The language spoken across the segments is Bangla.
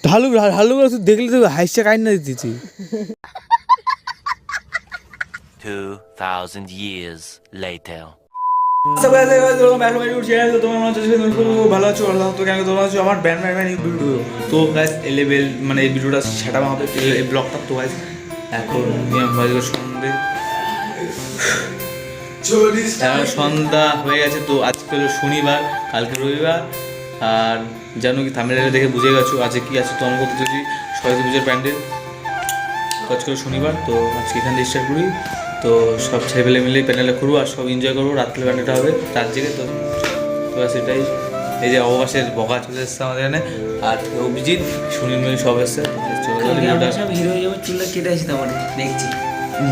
ঢালু ঢালু দেখলে তো হাইসা কাইন্না দিতেছি। 2000 years later. ভালো আছো আল্লাহ তো কেন তোমরা আছো আমার ব্যান ব্যান ভিডিও তো গাইস এলেবেল মানে এই ভিডিওটা সেটা হবে এই ব্লগটা তো গাইস এখন বাজে সন্ধ্যা হয়ে গেছে। তো আজকে হলো শনিবার, কালকে রবিবার। আর জানো কি থাম্বনেল দেখে বুঝে গেছো আজকে কি আছে। তো আমি করতে চাইছি সরস্বতী পুজোর প্যান্ডেল। তো আজকে হলো শনিবার, তো আজকে এখান থেকে স্টার্ট করি। তো সব ছেলেপেলে মিলে প্যান্ডেলটা করবো আর সব এনজয় করবো। রাত্রে প্যান্ডেলটা হবে রাত জেগে। তো সেটাই এই যে অবকাশের বকা চলে এসছে আমাদের এখানে। আর অভিজিৎ সুনীল মিল সব এসছে।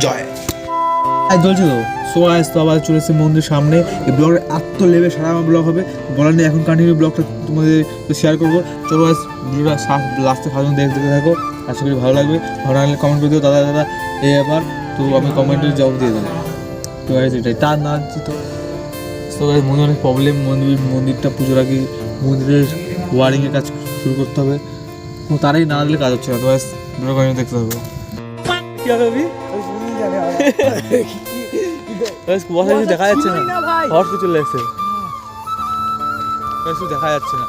জয় চলছে তো সো আজ তো আবার চলে এসেছে মন্দির সামনে। এই ব্লগের এত লেভেল সারা আমার ব্লগ হবে বলার নেই। এখন কন্টিনিউ ব্লগটা তোমাদের শেয়ার করবো। চলো আজ ভিডিওটা লাস্টে ফার্স্ট দেখতে থাকো, আশা করি ভালো লাগবে। ভালো লাগলে কমেন্ট করে দিও দাদা দাদা এই ব্যাপার। তো আমি কমেন্টে জবাব দিয়ে দেবো। তো এটাই তার না তো তো মনে অনেক প্রবলেম। মন্দিরটা পুজোর আগে মন্দিরের ওয়ারিংয়ের কাজ শুরু করতে হবে। তো তারাই না দিলে কাজ হচ্ছে না। তো ভিডিও কন্টিনিউ দেখতে হবে। কী হবে বসা কিছু দেখা যাচ্ছে না, হর্ষ চলে এসছে, কিছু দেখা যাচ্ছে না।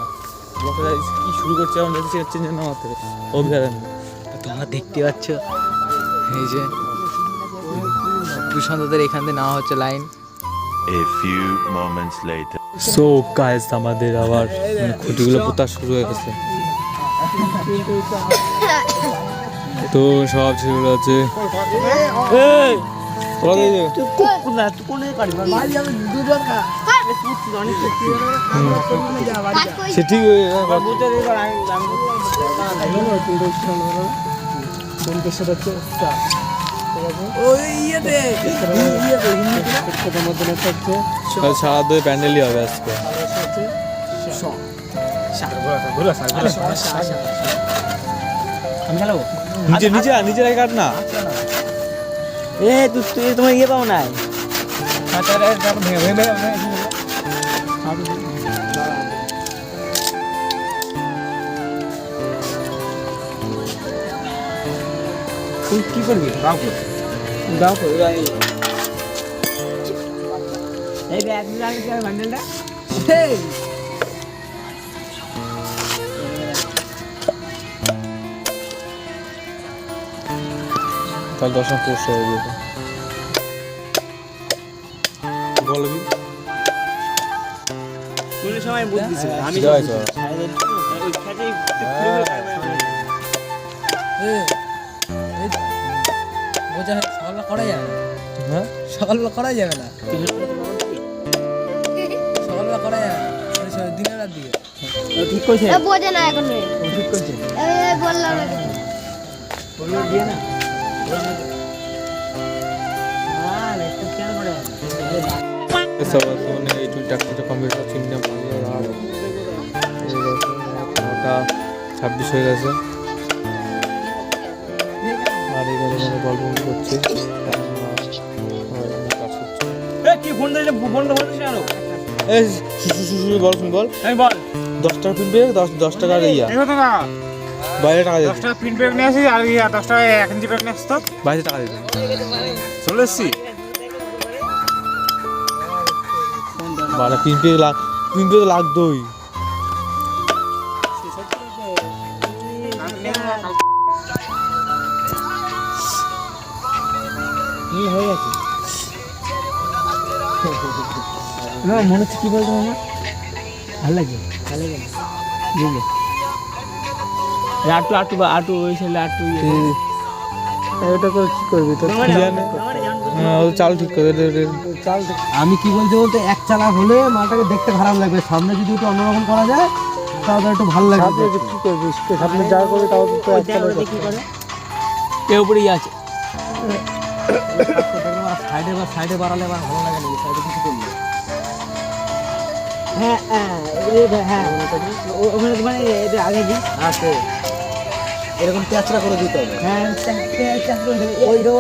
বসা কি শুরু করছে আমার চেঞ্জ না আমার থেকে অভিজ্ঞতা। তোমরা দেখতে পাচ্ছ এই যে দুঃসন্তদের এখান থেকে নেওয়া হচ্ছে line. A few moments later. So guys আমাদের আবার খুঁটিগুলো পোতা শুরু হয়ে গেছে। তো সব ছেলেগুলো আছে সে ঠিক সারা দই প্যান্ডেলই হবে আজকে। নিচে নিচে নিচে রাখি কাট না তুই তোমার ইয়ে পাও নাই তুই কি করবি গাও এই ব্যাগ লাগিয়ে বান্ডেলটা কাল 10 পোস্ট হয়ে গেছে বলবি কোন সময় বুঝছিস আমি ওই খেতে বোঝা সকাল করা যাবে হ্যাঁ সকাল করা যাবে না সকাল করা যাবে দিনের রাত দিয়ে ঠিক কইছে বোঝে না এখন ঠিক কইছে এই বললাম না বললো দিয়ে না सब सोने এই টুলটা একটা কম্পিউটার চিন্তা ভালো আর 26 হয়ে গেছে। আর এই কথা গল্প করছে কি ফোন দিলে ফোনটা বলছিস কেন এই বল শুন বল আমি বল 10 টাকা পিন পে 10 টাকা ইয়া এই কথা না বাইরে টাকা দে 10 টাকা পিন পে নিয়ে আসি আর 10 টাকা 1 ইঞ্চি প্যাক নিয়ে আসি তো বাইরে টাকা দে চলে এসছি বাড়া পিন পে লাগতোই হয়ে গেছে না মনে হচ্ছে কি বলতো আমার ভালো লাগে বুঝলে আটু ওই ছেলে আটু এটা করে কি করবি তোর চাল ঠিক করে চাল আমি কি বলছি বলতে এক চালা হলে মালটাকে দেখতে খারাপ লাগবে, সামনে যদি একটু অন্যরকম করা যায় তাহলে একটু ভালো লাগবে। কি করবি সামনে যা করবি তাও তো এক চালা কি করে এর উপরেই আছে সাইডে বাড়ালে ভালো লাগে না সাইডে কিছু করলে হ্যাঁ হ্যাঁ ওখানে মানে এটা আগে দিই আছে এরকম প্যাঁচড়া করে দিতে হবে। হ্যাঁ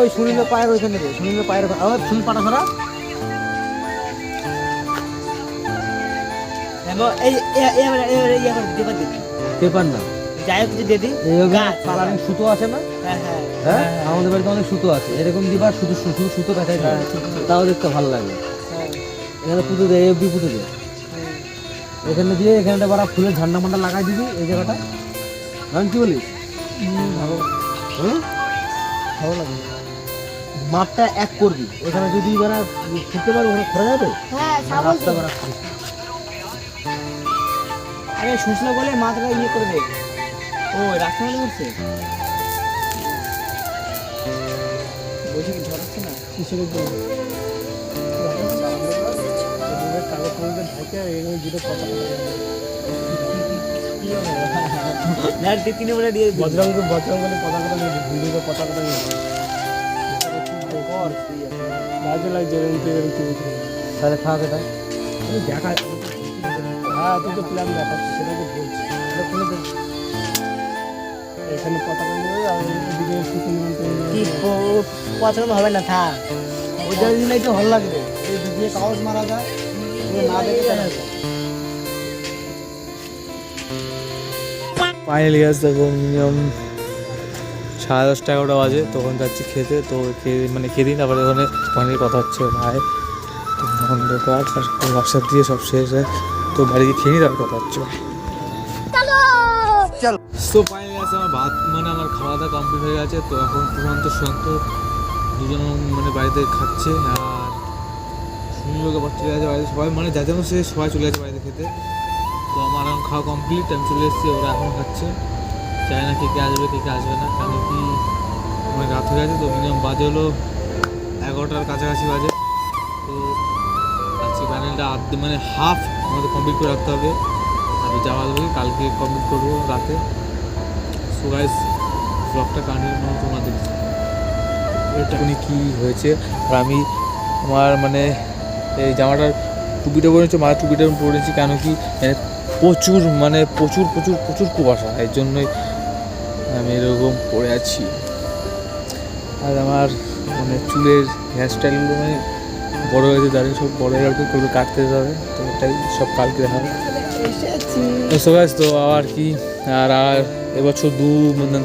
ওই সুনীলের পায়ের ওইখানে দেবে সুনীলের পায়ের সুনীল পাটা ধরা এই পেপার না যাই হোক কিছু দিয়ে দিই। এইভাবে গাছ। কালারিং সুতো আছে না? হ্যাঁ হ্যাঁ হ্যাঁ আমাদের বাড়িতে অনেক সুতো আছে, এরকম দিবা শুধু সুতো পেঁচাই দেবে, তাও দেখতে ভালো লাগবে। হ্যাঁ। এখানে পুঁতে দেয়, এফবি পুঁতে দেয়, এখানে দিয়ে এখানটা বারা ফুলের ঝান্ডা মান্ডা লাগাই দিবি এই জায়গাটা। আমি কি বলিস? ভালো হ্যাঁ ভালো লাগে। মাঠটা এক করবি, এখানে যদি বারা ফুটতে পারবো ওখানে খরা যাবে। হ্যাঁ রাস্তা বারা খুঁড়ি। আরে শুষলো বলে মাথাটা ইয়ে করবে। ও রাস্তা মনে করছে বলছি কি ধরাচ্ছে না কিসের উপর বজরঙ্গলি পতাকাটা নিয়ে ভিডিওতে পতাকাটা নিয়ে তাহলে খাওয়া কেটা দেখা। হ্যাঁ তুই তো প্ল্যান দেখাচ্ছিস, সেটা তো বলছি, সেটা খুলে দেখ। এখানে পতাকা নিয়ে আর এদিকে সুতো কি পছন্দ হবে না থাক। ওই জায়গায় দিলে একটু ভালো লাগবে, এই দিয়ে কাগজ মারা যায় না দেখে জানা যায়। ফাইনালি গ্যাস দেখো মিনিমাম 10:30 11টা বাজে, তখন যাচ্ছি খেতে। তো খেয়ে দিন, তারপরে ওখানে ফাইনালি কথা হচ্ছে ভাই তো অন্ধকার হোয়াটসঅ্যাপ দিয়ে সব শেষ হয়, তো বাড়ি গিয়ে খেয়ে নিই, তারপর কথা হচ্ছে। তো ফাইনালি আছে আমার ভাত আমার খাওয়া দাওয়া কমপ্লিট হয়ে গেছে। তো এখন প্রশান্ত শান্ত দুজন বাড়িতে খাচ্ছে, আর সুনীলকে আবার চলে গেছে বাড়িতে, সবাই যাদের সে সবাই চলে গেছে বাড়িতে খেতে। তো আমার এখন খাওয়া কমপ্লিট, আমি চলে এসেছি, ওরা এখন খাচ্ছে। চাই না কে আসবে কে আসবে না, কারণ কি অনেক রাত হয়ে গেছে। তো মিনিমাম বাজে হলো 11টার কাছাকাছি বাজে। তো আজকে প্যানেলটা হাফ আমাদের কমপ্লিট করে রাখতে হবে, আমি যাওয়া দেবো কালকে কমপ্লিট করবো রাতে। সো গাইস ব্লগটা কন্টিনিউ তোমরা দেখছি এটুকুনি কী হয়েছে। আর আমি আমার এই জামাটার টুপিটা পরেছি, মাথার টুপিটা আমি পরেছি, কেন কি প্রচুর প্রচুর প্রচুর প্রচুর কুয়াশা, এর জন্যই আমি এরকম পরে আছি। আর আমার চুলের হেয়ারস্টাইলগুলো বড়ো হয়েছে, দাঁড়িয়ে সব বড়ো হয়ে গেছে, করবে কাটতে যাবে। তো এটাই সব কালকে দেখাবে। তো আর কি, আর এবছর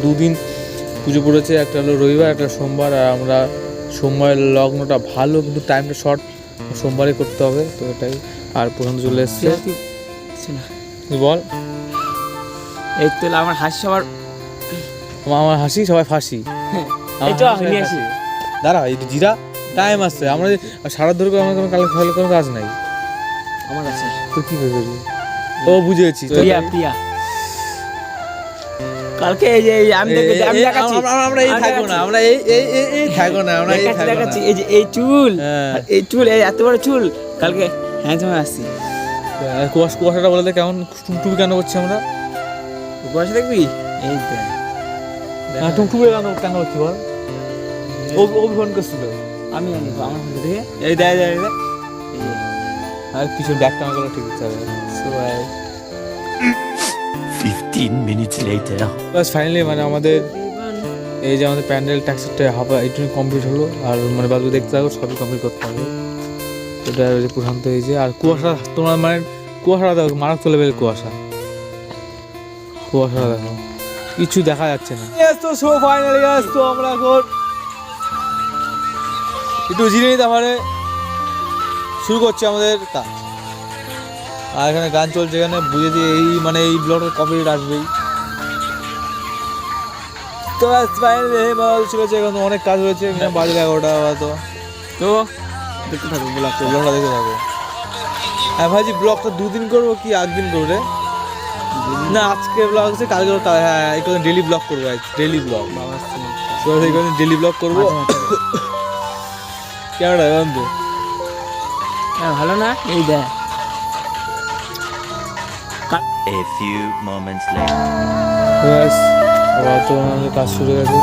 দুদিন পুজো পড়েছে, একটা হলো রবিবার, একটা সোমবার। আর আমরা সোমবারের লগ্নটা ভালো, কিন্তু টাইমটা শর্ট, সোমবারে করতে হবে। তো এটাই। আর পর্যন্ত চলে এসছে, বল। এই তো আমার হাসি সবার আমার হাসি সবাই ফাঁসি, এই তো নিয়ে আসি। দাঁড়া এই জিরা টাইম আসছে, আমরা সারা ধরে আমার কোনো কাজ নাই আমার আছে। তো কি করবি? ও বুঝেছি, প্রিয়া কালকে এই যে আমি দেখাচ্ছি, আমরা এই থাকবো না, আমরা এই থাকবো না, আমরা এই দেখাচ্ছি। এই যে এই চুল, এই চুল, এই এত বড় চুল, কালকে হ্যান্ডসাম আসছি। কুয়াশাটা বলে কেমন টুকটুকি কেন করছি আমরা? কুয়াশা দেখবি? এই টুকটুকি কেন করছি বল? ও ফোন করছিল, আমি জানি আমার ফোন থেকে। এই দেখ আর পিছনে ব্যাগটা আমার ঠিক দিতে হবে। 15 minutes later. বাস ফাইনালি আমাদের এই যে আমাদের প্যান্ডেল ট্যাক্সিটা এইটুকু কমপ্লিট হলো। আর বাবু দেখতে থাকো, সবই কমপ্লিট করতে হবে। এটা প্রশান্ত হয়েছে। আর কুয়াশা তোমার কুয়াশাটা দেখো, মারাত্মক লেভেলের কুয়াশাটা দেখো, কিছু দেখা যাচ্ছে না। তো শো ফাইনালি তো আমরা এখন একটু জিরে নিতে পারে শুরু করছি আমাদের কাজ। আর এখানে গান চলছে, এখানে বুঝে দিয়ে এই এই ব্লগের কপিরাইট আসবেই। তো চলেছে, এখন অনেক কাজ রয়েছে, বাজে 11টা তো দেখতে থাকবো ব্লগটা দেখতে থাকবো। হ্যাঁ ভাইজি, ব্লগটা 2 দিন করবো কি 1 দিন করবো রে? না আজকে ব্লগ আছে, কালকে হ্যাঁ এই ডেলি ব্লগ করবো, ডেলি ব্লগ, ডেলি ব্লগ করবো। কেমনটা বন্ধু? হ্যাঁ ভালো না? এই দেখ A few moments later. তো আমাদের কাজ শুরু হয়ে গেছে।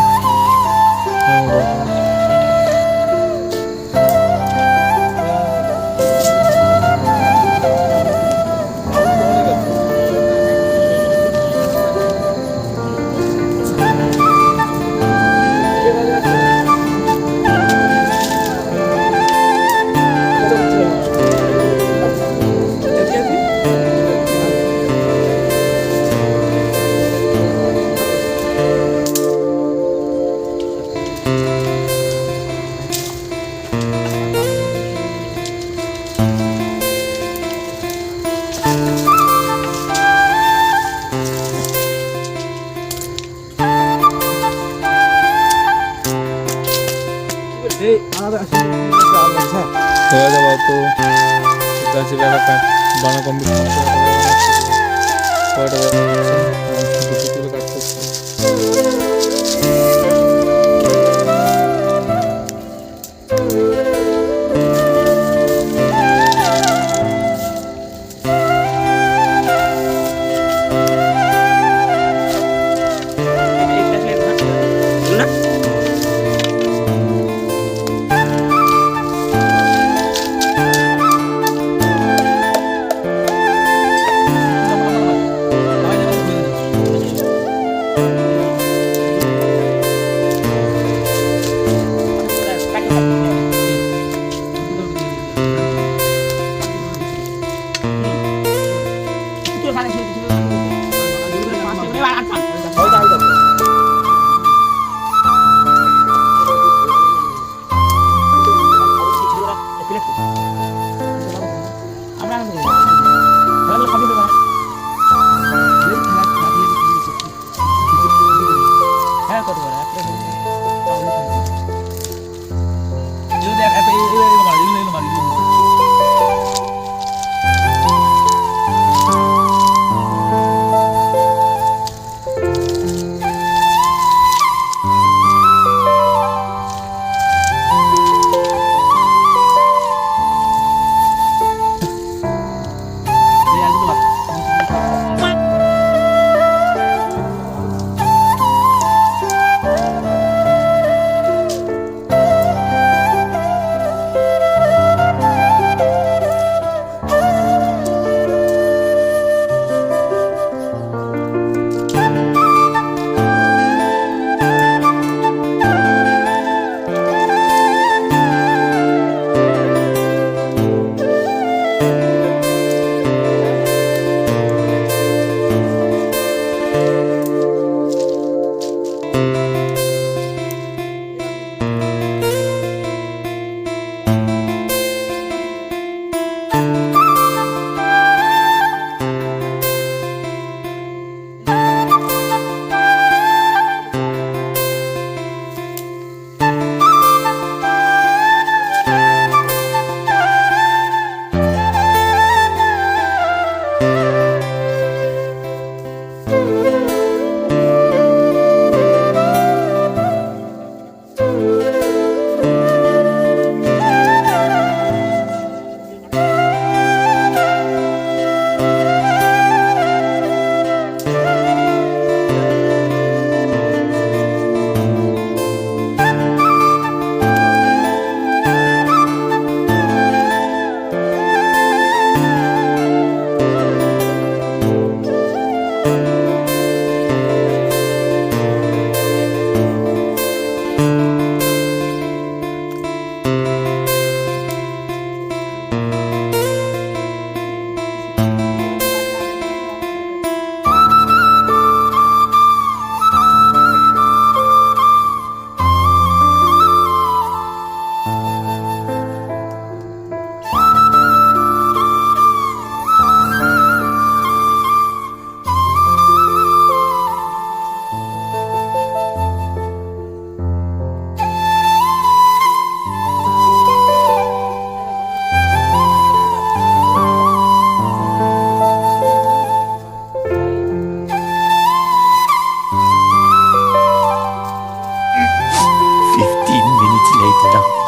হয়ে যাবো তো গাছে একটা বানা কমপ্লিট কাটতে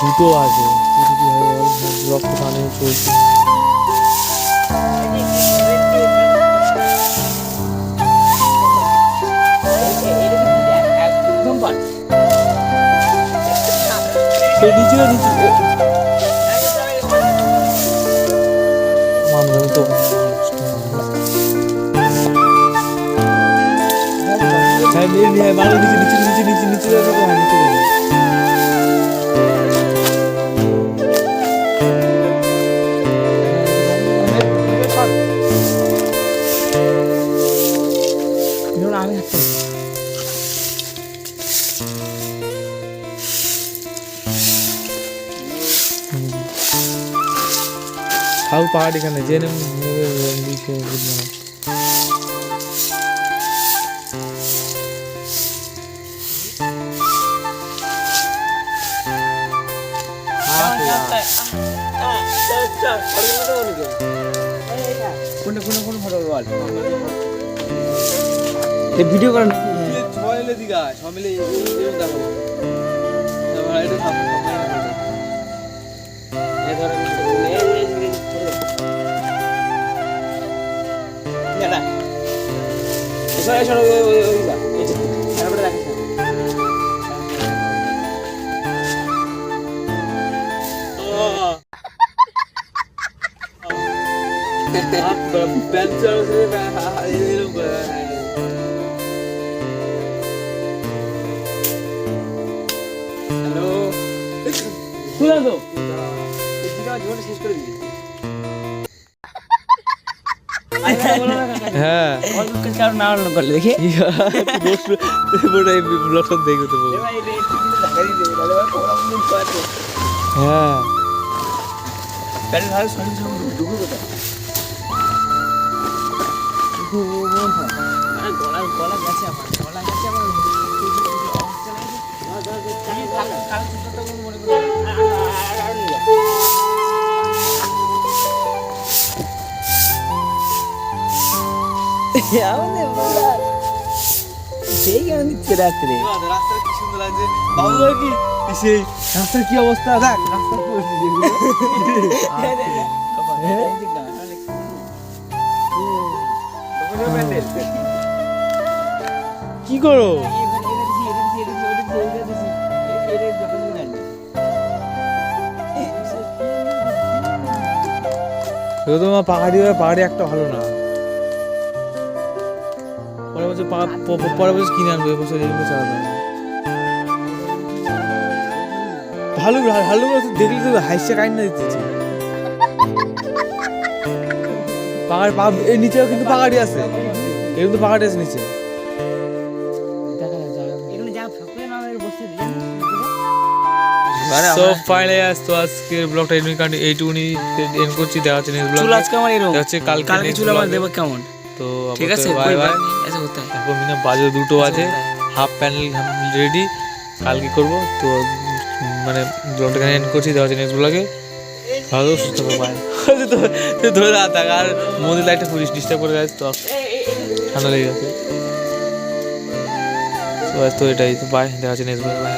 দুটো আছে রক্ত টানে চলছে। খাও পাহাড় এখানে জেনে বুঝবো না। ভিডিও করেন সবাই মিলে দিঘা সবাই মিলে দেখো হ্যালো শুনে তো জীবনে শেষ করে দিবি হ্যাঁ কারণ না করলে দেখি ব্লগটা দেখবে তো হ্যাঁ গলা গেছে আমার গলা গেছে আমার সেই কেন দিচ্ছে রাত্রে রাস্তাটা কি সুন্দর লাগছে বাবু কি সেই রাস্তার কি অবস্থা দেখ রাস্তার কি করো তোমার পাহাড়ি একটা ভালো না পরের বছর কিনে আনবো এবছর এই বছর আনবো ভালো ভালো দেখলে তো হাইসে কাইন্না দিতেছি পাহাড় এই নিচেও কিন্তু পাহাড়ি আছে এর কিন্তু পাহাড়ি আছে নিচে সো ফাইনালি তো আজকের ব্লগটা এইটুকুনি এন্ড করছি দেখা হচ্ছে নেক্সট ব্লগ আজকে আমার এরকম হচ্ছে কালকে চুল আমার দেবো কেমন তো ঠিক আছে বাই বাই ऐसा होता है এখন বাজে 2টো আছে হাফ প্যানেল রেডি কালকে করব তো মানে ব্লগটা এন্ড করছি দেখা হচ্ছে নেক্সট ব্লগে ভালো সুস্থ থাকো বাই ধরে থাক আর মন্দির লাইটটা পুলিশ ডিস্টার্ব করে গেছে তো ঠান্ডা লেগে গেছে তো এটাই তো বাই দেখা হচ্ছে নেক্সট ব্লগে বাই